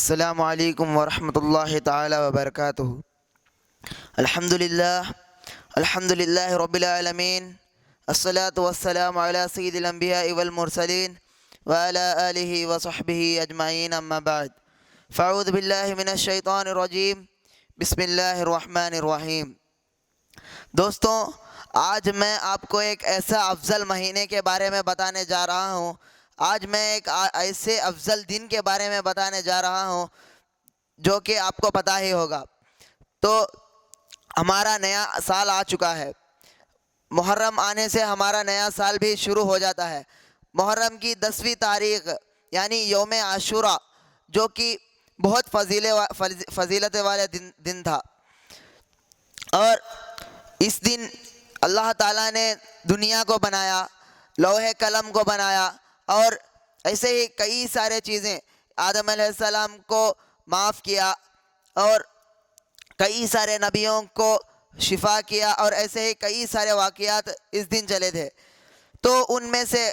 السلام علیکم ورحمۃ اللہ تعالی وبرکاتہ۔ الحمد للہ رب العالمین، الصلاۃ والسلام علی سید الانبیاء والمرسلین وعلی آلہ وصحبہ اجمعین، اما بعد فاعوذ باللہ من الشیطان الرجیم، بسم اللہ الرحمن الرحیم۔ دوستوں، آج میں آپ کو ایک ایسا افضل مہینے کے بارے میں بتانے جا رہا ہوں۔ آج میں ایک ایسے افضل دن کے بارے میں بتانے جا رہا ہوں جو کہ آپ کو پتہ ہی ہوگا۔ تو ہمارا نیا سال آ چکا ہے۔ محرم آنے سے ہمارا نیا سال بھی شروع ہو جاتا ہے۔ محرم کی 10ویں تاریخ یعنی یوم عاشوراء، جو کہ بہت فضیلت والے دن تھا، اور اس دن اللہ تعالیٰ نے دنیا کو بنایا، لوح قلم کو بنایا، اور ایسے ہی کئی سارے چیزیں، آدم علیہ السلام کو معاف کیا، اور کئی سارے نبیوں کو شفا کیا، اور ایسے ہی کئی سارے واقعات اس دن چلے تھے۔ تو ان میں سے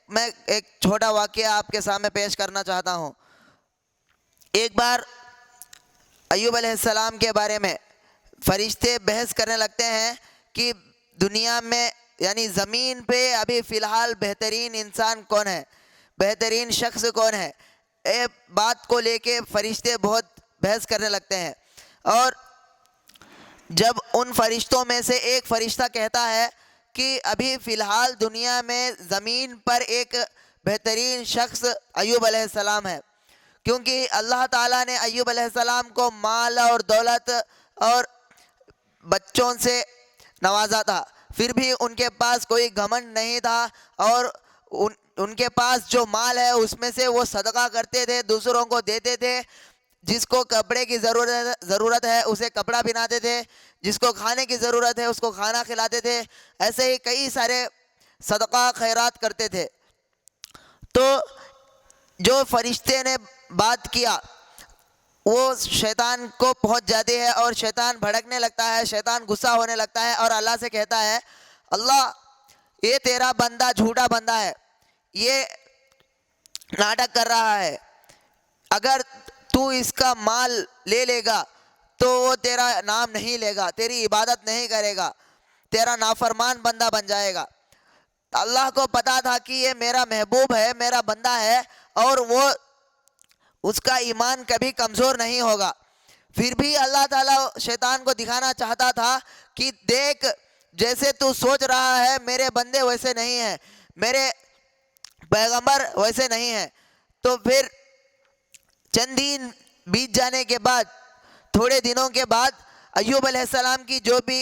میں ایک چھوٹا واقعہ آپ کے سامنے پیش کرنا چاہتا ہوں۔ ایک بار ایوب علیہ السلام کے بارے میں فرشتے بحث کرنے لگتے ہیں کہ دنیا میں یعنی زمین پہ ابھی فی الحال بہترین انسان کون ہے، بہترین شخص کون ہے۔ بات کو لے کے فرشتے بہت بحث کرنے لگتے ہیں، اور جب ان فرشتوں میں سے ایک فرشتہ کہتا ہے کہ ابھی فی الحال دنیا میں زمین پر ایک بہترین شخص ایوب علیہ السلام ہے، کیونکہ اللہ تعالیٰ نے ایوب علیہ السلام کو مال اور دولت اور بچوں سے نوازا تھا، پھر بھی ان کے پاس کوئی گھمنڈ نہیں تھا، اور ان کے پاس جو مال ہے اس میں سے وہ صدقہ کرتے تھے، دوسروں کو دیتے تھے۔ جس کو کپڑے کی ضرورت ہے اسے کپڑا پہناتے تھے، جس کو کھانے کی ضرورت ہے اس کو کھانا کھلاتے تھے، ایسے ہی کئی سارے صدقہ خیرات کرتے تھے۔ تو جو فرشتے نے بات کیا وہ شیطان کو پہنچ جاتی ہے، اور شیطان بھڑکنے لگتا ہے، شیطان غصہ ہونے لگتا ہے، اور اللہ سے کہتا ہے، اللہ یہ تیرا بندہ جھوٹا بندہ ہے، یہ ناٹک کر رہا ہے، اگر تو اس کا مال لے لے گا تو وہ تیرا نام نہیں لے گا، تیری عبادت نہیں کرے گا، تیرا نافرمان بندہ بن جائے گا۔ اللہ کو پتا تھا کہ یہ میرا محبوب ہے، میرا بندہ ہے، اور وہ اس کا ایمان کبھی کمزور نہیں ہوگا۔ پھر بھی اللہ تعالیٰ شیطان کو دکھانا چاہتا تھا کہ دیکھ، جیسے تو سوچ رہا ہے میرے بندے ویسے نہیں ہیں، میرے پیغمبر ویسے نہیں ہیں۔ تو پھر چند دن بیت جانے کے بعد، تھوڑے دنوں کے بعد، ایوب علیہ السلام کی جو بھی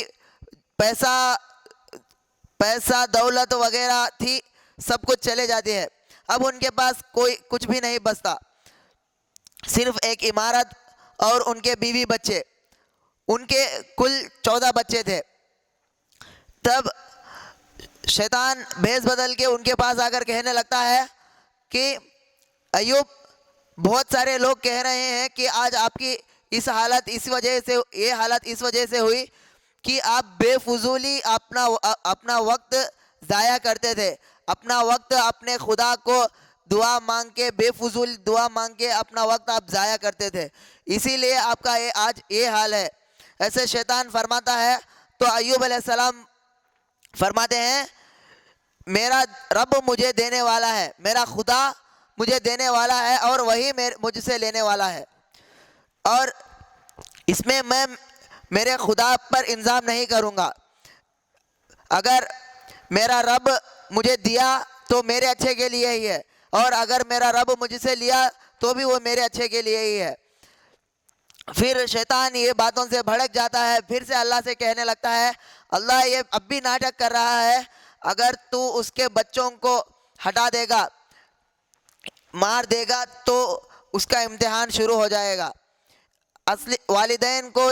پیسہ دولت وغیرہ تھی سب کچھ چلے جاتے ہیں۔ اب ان کے پاس کوئی کچھ بھی نہیں بچتا، صرف ایک عمارت اور ان کے بیوی بچے، ان کے کل 14 بچے تھے۔ تب شیطان بھیس بدل کے ان کے پاس آ کر کہنے لگتا ہے کہ ایوب، بہت سارے لوگ کہہ رہے ہیں کہ آج آپ کی یہ حالت اس وجہ سے ہوئی کہ آپ بے فضولی اپنا وقت ضائع کرتے تھے، اپنا وقت اپنے خدا کو دعا مانگ کے، بے فضول دعا مانگ کے اپنا وقت آپ ضائع کرتے تھے، اسی لیے آپ کا آج یہ حال ہے۔ ایسے شیطان فرماتا ہے، تو ایوب علیہ السلام فرماتے ہیں، میرا رب مجھے دینے والا ہے، میرا خدا مجھے دینے والا ہے، اور وہی مجھ سے لینے والا ہے، اور اس میں میرے خدا پر الزام نہیں کروں گا۔ اگر میرا رب مجھے دیا تو میرے اچھے کے لیے ہی ہے، اور اگر میرا رب مجھ سے لیا تو بھی وہ میرے اچھے کے لیے ہی ہے۔ پھر شیطان یہ باتوں سے بھڑک جاتا ہے، پھر سے اللہ سے کہنے لگتا ہے، اللہ یہ اب بھی ناٹک کر رہا ہے، اگر تو اس کے بچوں کو ہٹا دے گا، مار دے گا، تو اس کا امتحان شروع ہو جائے گا۔ والدین کو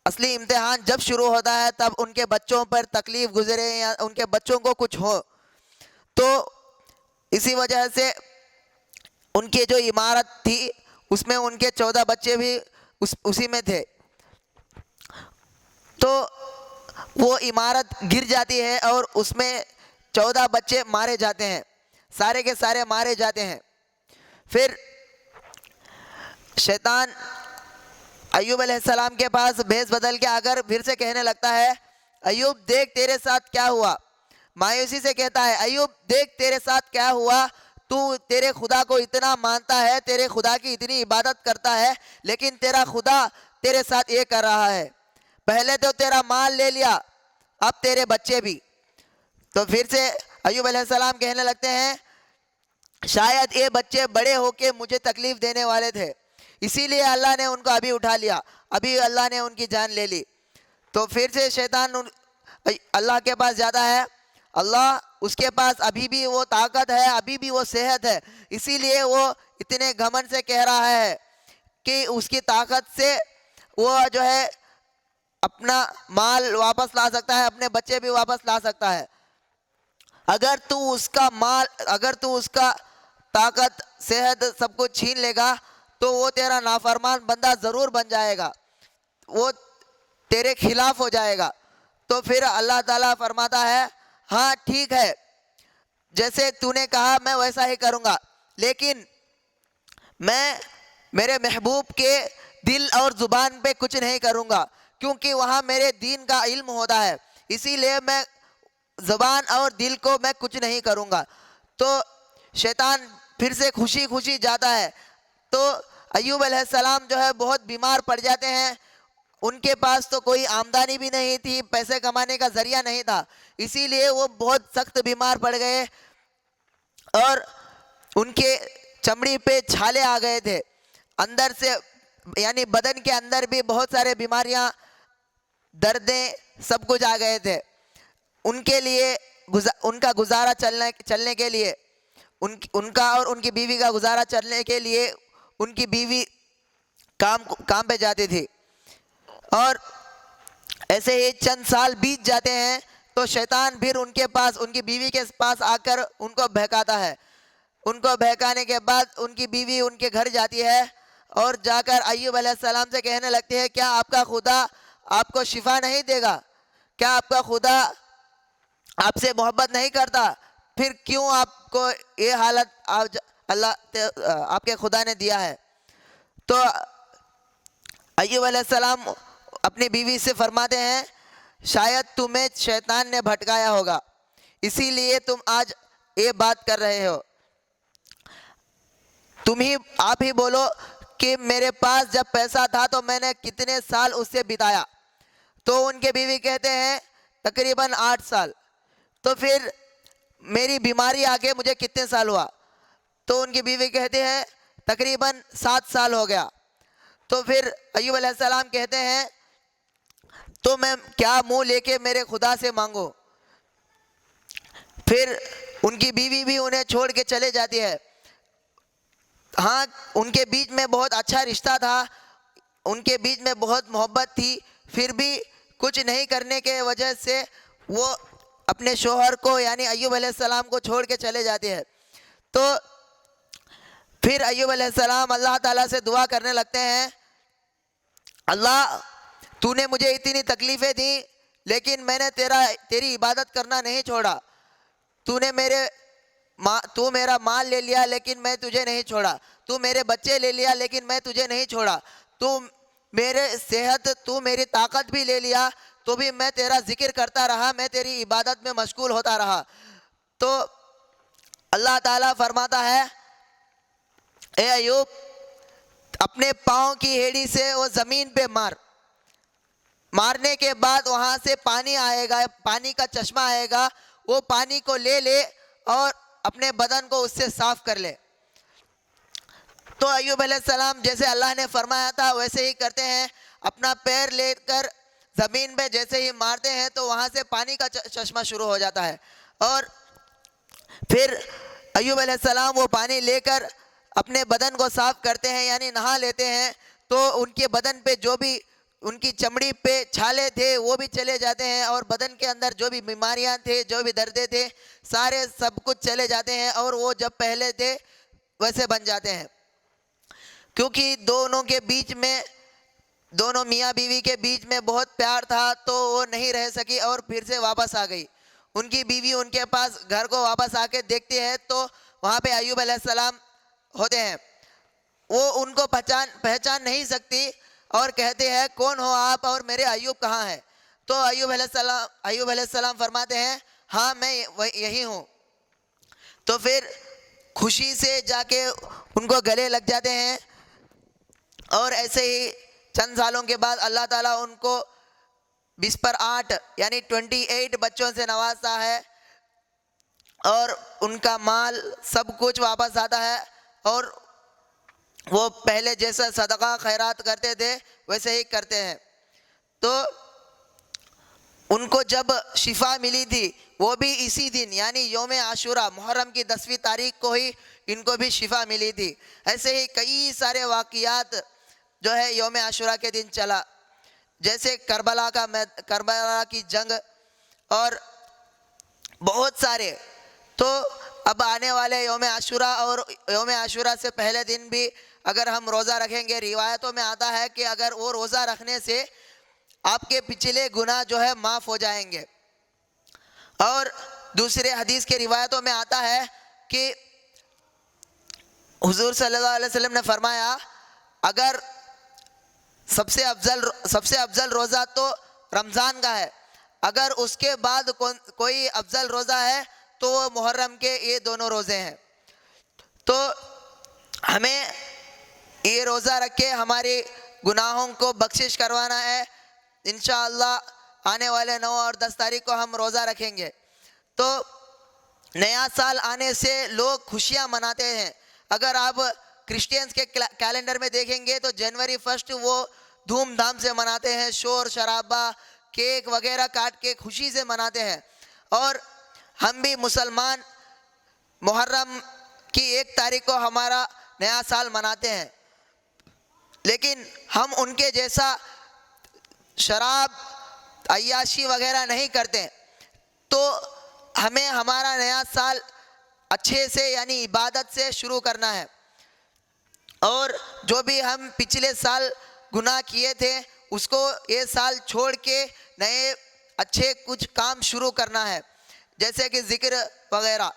اصلی امتحان جب شروع ہوتا ہے تب ان کے بچوں پر تکلیف گزرے یا ان کے بچوں کو کچھ ہو، تو اسی وجہ سے ان کی جو عمارت تھی اس میں ان کے 14 بچے بھی اسی میں تھے، تو وہ عمارت گر جاتی ہے اور اس میں 14 بچے مارے جاتے ہیں، سارے کے سارے مارے جاتے ہیں۔ پھر شیطان ایوب علیہ السلام کے پاس بھیس بدل کے آ کر پھر سے کہنے لگتا ہے ایوب دیکھ تیرے ساتھ کیا ہوا. مایوسی سے کہتا ہے ایوب دیکھ تیرے ساتھ کیا ہوا, تو تیرے خدا کو اتنا مانتا ہے, تیرے خدا کی اتنی عبادت کرتا ہے, لیکن تیرا خدا تیرے ساتھ یہ کر رہا ہے, پہلے تو تیرا مال لے لیا, اب تیرے بچے بھی. تو پھر سے ایوب علیہ السلام کہنے لگتے ہیں شاید یہ بچے بڑے ہو کے مجھے تکلیف دینے والے تھے, اسی لیے اللہ نے ان کو ابھی اٹھا لیا, ابھی اللہ نے ان کی جان لے لی. تو پھر سے شیطان اللہ کے پاس جاتا ہے, اللہ اس کے پاس ابھی بھی وہ طاقت ہے, ابھی بھی وہ صحت ہے, اسی لیے وہ اتنے گھمنڈ سے کہہ رہا ہے کہ اس کی طاقت سے وہ جو ہے اپنا مال واپس لا سکتا ہے, اپنے بچے بھی واپس لا سکتا ہے. اگر تو اس کا مال, اگر تو اس کا طاقت صحت سب کچھ چھین لے گا تو وہ تیرا نافرمان بندہ ضرور بن جائے گا, وہ تیرے خلاف ہو جائے گا. تو پھر اللہ تعالیٰ فرماتا ہے ہاں ٹھیک ہے, جیسے تو نے کہا میں ویسا ہی کروں گا, لیکن میں میرے محبوب کے دل اور زبان پہ کچھ نہیں کروں گا, کیونکہ وہاں میرے دین کا علم ہوتا ہے, اسی لیے میں زبان اور دل کو میں کچھ نہیں کروں گا. تو شیطان پھر سے خوشی خوشی جاتا ہے. تو ایوب علیہ السلام جو ہے بہت بیمار پڑ جاتے ہیں, ان کے پاس تو کوئی آمدنی بھی نہیں تھی, پیسے کمانے کا ذریعہ نہیں تھا, اسی لیے وہ بہت سخت بیمار پڑ گئے اور ان کے چمڑی پہ چھالے آ گئے تھے, اندر سے یعنی بدن کے اندر بھی بہت سارے بیماریاں, دردیں سب کچھ آ گئے تھے. ان کے لیے ان کا گزارا چلنے کے لیے ان کا اور ان کی بیوی کا گزارا چلنے کے لیے ان کی بیوی کام پہ جاتی تھی, اور ایسے ہی چند سال بیت جاتے ہیں تو شیطان پھر ان کے پاس, ان کی بیوی کے پاس آ کر ان کو بہکاتا ہے. ان کو بہکانے کے بعد ان کی بیوی ان کے گھر جاتی ہے اور جا کر ایوب علیہ السلام سے کہنے لگتی ہے کیا آپ کا خدا آپ کو شفا نہیں دے گا, کیا آپ کا خدا آپ سے محبت نہیں کرتا, پھر کیوں آپ کو یہ حالت اللہ آپ کے خدا نے دیا ہے. تو ایوب علیہ السلام اپنی بیوی سے فرماتے ہیں شاید تمہیں شیطان نے بھٹکایا ہوگا, اسی لیے تم آج یہ بات کر رہے ہو, آپ ہی بولو کہ میرے پاس جب پیسہ تھا تو میں نے کتنے سال اس سے بتایا. تو ان کے بیوی کہتے ہیں تقریباً 8 سال. تو پھر میری بیماری آگے مجھے کتنے سال ہوا؟ تو ان کی بیوی کہتے ہیں تقریباً 7 سال ہو گیا. تو پھر ایوب علیہ السلام کہتے ہیں تو میں کیا منہ لے کے میرے خدا سے مانگوں. پھر ان کی بیوی بھی انہیں چھوڑ کے چلے جاتی ہے. ہاں ان کے بیچ میں بہت اچھا رشتہ تھا, ان کے بیچ میں بہت محبت تھی, پھر بھی کچھ نہیں کرنے کے وجہ سے وہ اپنے شوہر کو یعنی ایوب علیہ السلام کو چھوڑ کے چلے جاتے ہیں. تو پھر ایوب علیہ السلام اللہ تعالیٰ سے دعا کرنے لگتے ہیں اللہ تو نے مجھے اتنی تکلیفیں دی لیکن میں نے تیری عبادت کرنا نہیں چھوڑا, تو میرا مال لے لیا لیکن میں تجھے نہیں چھوڑا, تو میرے بچے لے لیا لیکن میں تجھے نہیں چھوڑا, تو میرے صحت, تو میری طاقت بھی لے لیا تو بھی میں تیرا ذکر کرتا رہا, میں تیری عبادت میں مشغول ہوتا رہا. تو اللہ تعالیٰ فرماتا ہے اے ایوب اپنے پاؤں کی ہیڑی سے وہ زمین پہ مارنے کے بعد وہاں سے پانی آئے گا, پانی کا چشمہ آئے گا, وہ پانی کو لے اور اپنے بدن کو اس سے صاف کر لے. تو ایوب علیہ السلام جیسے اللہ نے فرمایا تھا ویسے ہی کرتے ہیں, اپنا پیر لے کر زمین پہ جیسے ہی مارتے ہیں تو وہاں سے پانی کا چشمہ شروع ہو جاتا ہے. اور پھر ایوب علیہ السلام وہ پانی لے کر اپنے بدن کو صاف کرتے ہیں یعنی نہا لیتے ہیں, تو ان کے بدن پہ جو بھی ان کی چمڑی پہ چھالے تھے وہ بھی چلے جاتے ہیں, اور بدن کے اندر جو بھی بیماریاں تھے, جو بھی دردیں تھے, سارے سب کچھ چلے جاتے ہیں, اور وہ جب پہلے تھے ویسے بن جاتے ہیں. کیونکہ دونوں کے بیچ میں, دونوں میاں بیوی کے بیچ میں بہت پیار تھا تو وہ نہیں رہ سکی اور پھر سے واپس آ گئی. ان کی بیوی ان کے پاس گھر کو واپس آ کے دیکھتی ہے تو وہاں پہ ایوب علیہ السلام ہوتے ہیں. وہ ان کو پہچان نہیں سکتی اور کہتے ہیں کون ہو آپ اور میرے ایوب کہاں ہے؟ تو ایوب علیہ السلام فرماتے ہیں ہاں میں یہی ہوں. تو پھر خوشی سے جا کے ان کو گلے لگ جاتے ہیں، اور ایسے ہی چند سالوں کے بعد اللہ تعالیٰ ان کو 20 پر 8 یعنی 28 بچوں سے نوازتا ہے، اور ان کا مال سب کچھ واپس آتا ہے، اور وہ پہلے جیسا صدقہ خیرات کرتے تھے ویسے ہی کرتے ہیں. تو ان کو جب شفا ملی تھی وہ بھی اسی دن یعنی یوم عاشورہ محرم کی 10ویں تاریخ کو ہی ان کو بھی شفا ملی تھی. ایسے ہی کئی سارے واقعات جو ہے یوم عاشورہ کے دن چلا، جیسے کربلا کی جنگ اور بہت سارے. تو اب آنے والے یوم عاشورہ اور یوم عاشورہ سے پہلے دن بھی اگر ہم روزہ رکھیں گے، روایتوں میں آتا ہے کہ اگر وہ روزہ رکھنے سے آپ کے پچھلے گناہ جو ہے معاف ہو جائیں گے. اور دوسرے حدیث کے روایتوں میں آتا ہے کہ حضور صلی اللہ علیہ وسلم نے فرمایا اگر سب سے افضل روزہ تو رمضان کا ہے، اگر اس کے بعد کوئی افضل روزہ ہے تو وہ محرم کے یہ دونوں روزے ہیں. تو ہمیں یہ روزہ رکھ کے ہماری گناہوں کو بخشش کروانا ہے. انشاءاللہ آنے والے 9 اور 10 تاریخ کو ہم روزہ رکھیں گے. تو نیا سال آنے سے لوگ خوشیاں مناتے ہیں. اگر آپ کرسچینز کے کیلنڈر میں دیکھیں گے تو جنوری 1 وہ دھوم دھام سے مناتے ہیں، شور شرابہ کیک وغیرہ کاٹ کے خوشی سے مناتے ہیں. اور ہم بھی مسلمان محرم کی 1 تاریخ کو ہمارا نیا سال مناتے ہیں، لیکن ہم ان کے جیسا شراب عیاشی وغیرہ نہیں کرتے. تو ہمیں ہمارا نیا سال اچھے سے یعنی عبادت سے شروع کرنا ہے، اور جو بھی ہم پچھلے سال گناہ کیے تھے اس کو یہ سال چھوڑ کے نئے اچھے کچھ کام شروع کرنا ہے، جیسے کہ ذکر وغیرہ.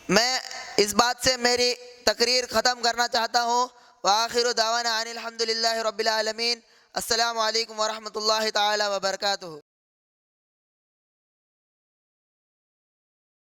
میں اس بات سے میری تقریر ختم کرنا چاہتا ہوں. وآخر دعوانا ان الحمد للہ رب العالمین. السلام علیکم ورحمۃ اللہ تعالی وبرکاتہ.